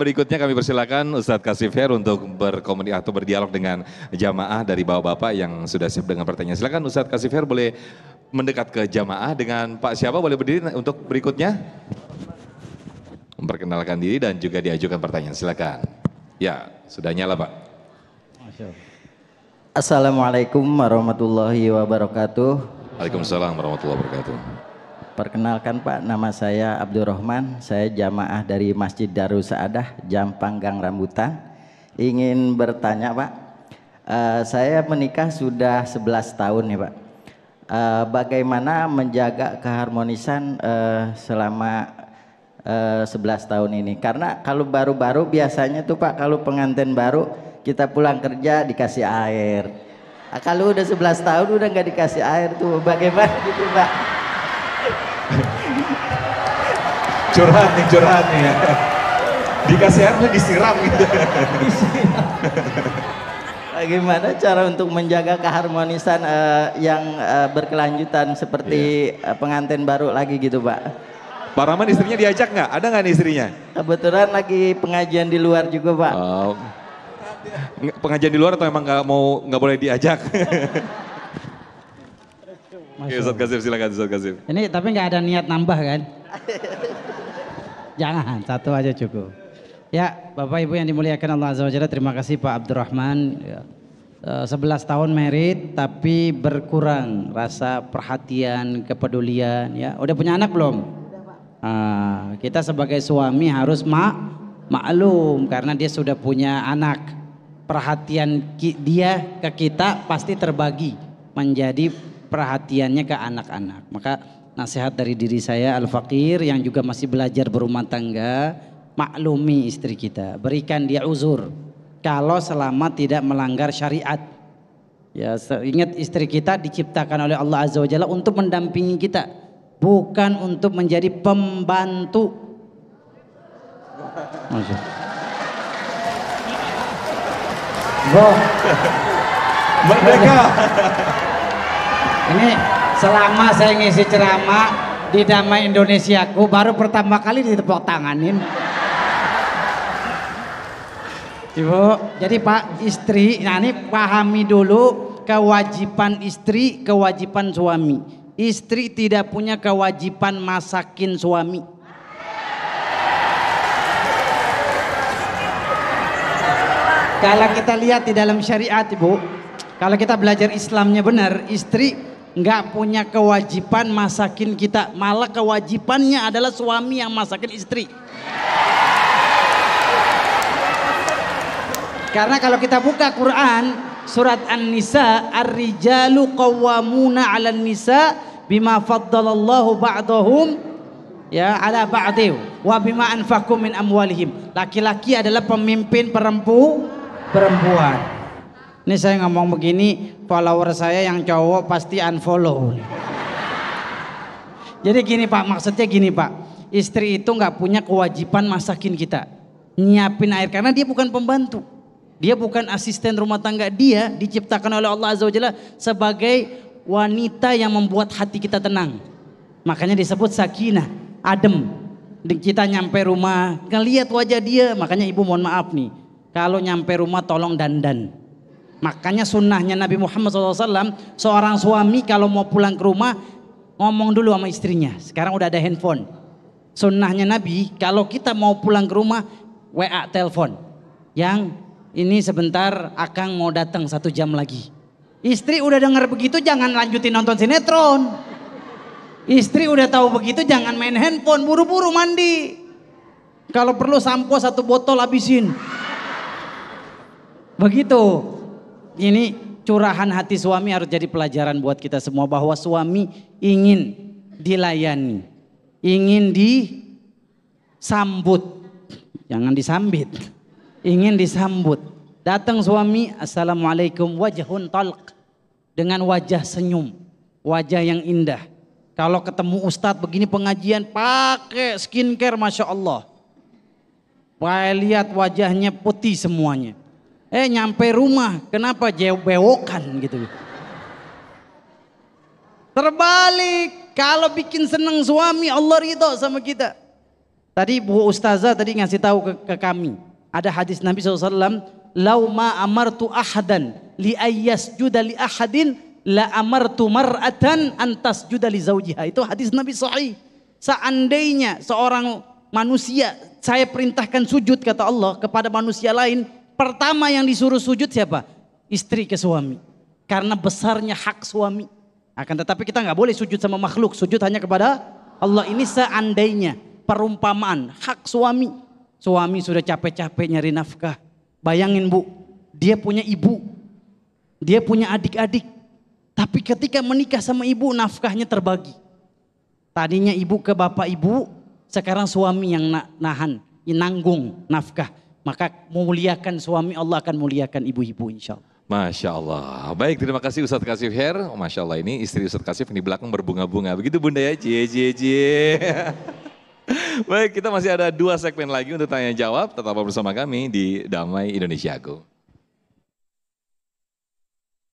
berikutnya kami persilakan Ustadz Kasifer untuk berkomunikasi atau berdialog dengan jamaah dari bapak-bapak yang sudah siap dengan pertanyaan. Silakan Ustadz Kasifer boleh mendekat ke jamaah dengan Pak siapa boleh berdiri untuk berikutnya. Memperkenalkan diri dan juga diajukan pertanyaan. Silakan. Ya, sudah nyala Pak. Assalamualaikum warahmatullahi wabarakatuh. Waalaikumsalam warahmatullahi wabarakatuh. Perkenalkan Pak, nama saya Abdurrahman, saya jamaah dari Masjid Darus Saadah, Jampang Gang Rambutan. Ingin bertanya Pak, saya menikah sudah 11 tahun nih Pak. Bagaimana menjaga keharmonisan selama 11 tahun ini? Karena kalau baru-baru biasanya tuh Pak, kalau pengantin baru kita pulang kerja dikasih air. Kalau udah 11 tahun udah nggak dikasih air tuh, bagaimana gitu Pak? Curhat nih ya. Dikasih airnya disiram gitu. Bagaimana cara untuk menjaga keharmonisan yang berkelanjutan seperti pengantin baru lagi gitu Pak? Pak Rahman istrinya diajak nggak? Ada nggak nih istrinya? Kebetulan lagi pengajian di luar juga Pak. Oh. Pengajian di luar atau emang nggak boleh diajak? Oke, Ustadz Kasif silakan Ustadz Kasif. Ini tapi nggak ada niat nambah kan? Jangan, satu aja cukup. Ya, Bapak Ibu yang dimuliakan Allah Azza wa Jalla, terima kasih Pak Abdurrahman. 11 tahun merit tapi berkurang rasa perhatian, kepedulian ya. Udah punya anak belum? Kita sebagai suami harus maklum karena dia sudah punya anak. Perhatian dia ke kita pasti terbagi menjadi perhatiannya ke anak-anak. Maka nasihat dari diri saya Al-Fakir yang juga masih belajar berumah tangga, maklumi istri kita, berikan dia uzur kalau selama tidak melanggar syariat. Ya, ingat istri kita diciptakan oleh Allah Azza wa Jalla untuk mendampingi kita, bukan untuk menjadi pembantu. Merdeka. Ini selama saya ngisi ceramah di Damai Indonesiaku baru pertama kali ditepuk tanganin. Ibu, jadi Pak istri, nah ini pahami dulu kewajiban istri, kewajiban suami. Istri tidak punya kewajiban masakin suami. Kalau kita lihat di dalam syariat Ibu, kalau kita belajar Islamnya benar, istri nggak punya kewajiban masakin kita, malah kewajibannya adalah suami yang masakin istri. Karena kalau kita buka Quran surat An-Nisa, ar-rijalu qawwamuna 'alan nisa bima faddalallahu ba'dahum ya ala ba'dih wa bima anfaqu min amwalihim. Laki-laki adalah pemimpin perempuan. Ini saya ngomong begini, follower saya yang cowok pasti unfollow. Jadi gini Pak, maksudnya gini Pak, istri itu nggak punya kewajiban masakin kita, nyiapin air karena dia bukan pembantu, dia bukan asisten rumah tangga, dia diciptakan oleh Allah Azza wa Jalla sebagai wanita yang membuat hati kita tenang. Makanya disebut sakinah, adem. Kita nyampe rumah, ngelihat wajah dia, makanya ibu mohon maaf nih, kalau nyampe rumah tolong dandan. Makanya sunnahnya Nabi Muhammad SAW, seorang suami kalau mau pulang ke rumah ngomong dulu sama istrinya. Sekarang udah ada handphone. Sunnahnya Nabi kalau kita mau pulang ke rumah WA telepon. Yang ini sebentar Akang mau datang 1 jam lagi. Istri udah dengar begitu jangan lanjutin nonton sinetron. Istri udah tahu begitu jangan main handphone, buru-buru mandi. Kalau perlu sampo 1 botol habisin. Begitu. Ini curahan hati suami harus jadi pelajaran buat kita semua bahwa suami ingin dilayani, ingin disambut, jangan disambit, ingin disambut. Datang suami, assalamualaikum, wajhun talq, dengan wajah senyum, wajah yang indah. Kalau ketemu ustadz begini pengajian pakai skincare, masya Allah, lihat wajahnya putih semuanya. Nyampe rumah, kenapa bewokan gitu. Terbalik, kalau bikin senang suami Allah ridho sama kita. Tadi Bu Ustazah tadi ngasih tahu ke kami. Ada hadis Nabi SAW. Lau ma amartu ahadan li ayyasjuda li ahadin la amartu mar'atan antas juda li zaujiha. Itu hadis Nabi sahih. Seandainya seorang manusia saya perintahkan sujud kata Allah kepada manusia lain, pertama yang disuruh sujud siapa? Istri ke suami. Karena besarnya hak suami. Akan tetapi kita nggak boleh sujud sama makhluk, sujud hanya kepada Allah. Ini seandainya perumpamaan hak suami. Suami sudah capek-capek nyari nafkah. Bayangin Bu, dia punya ibu, dia punya adik-adik. Tapi ketika menikah sama ibu nafkahnya terbagi. Tadinya ibu ke bapak ibu, sekarang suami yang nahan, nanggung nafkah. Maka muliakan suami, Allah akan muliakan ibu-ibu insya Allah. Masya Allah. Baik, terima kasih Ustadz Kasif Her. Masya Allah, ini istri Ustadz Kasif di belakang berbunga-bunga. Begitu Bunda ya, cie. Baik, kita masih ada 2 segmen lagi untuk tanya jawab. Tetap bersama kami di Damai Indonesiaku.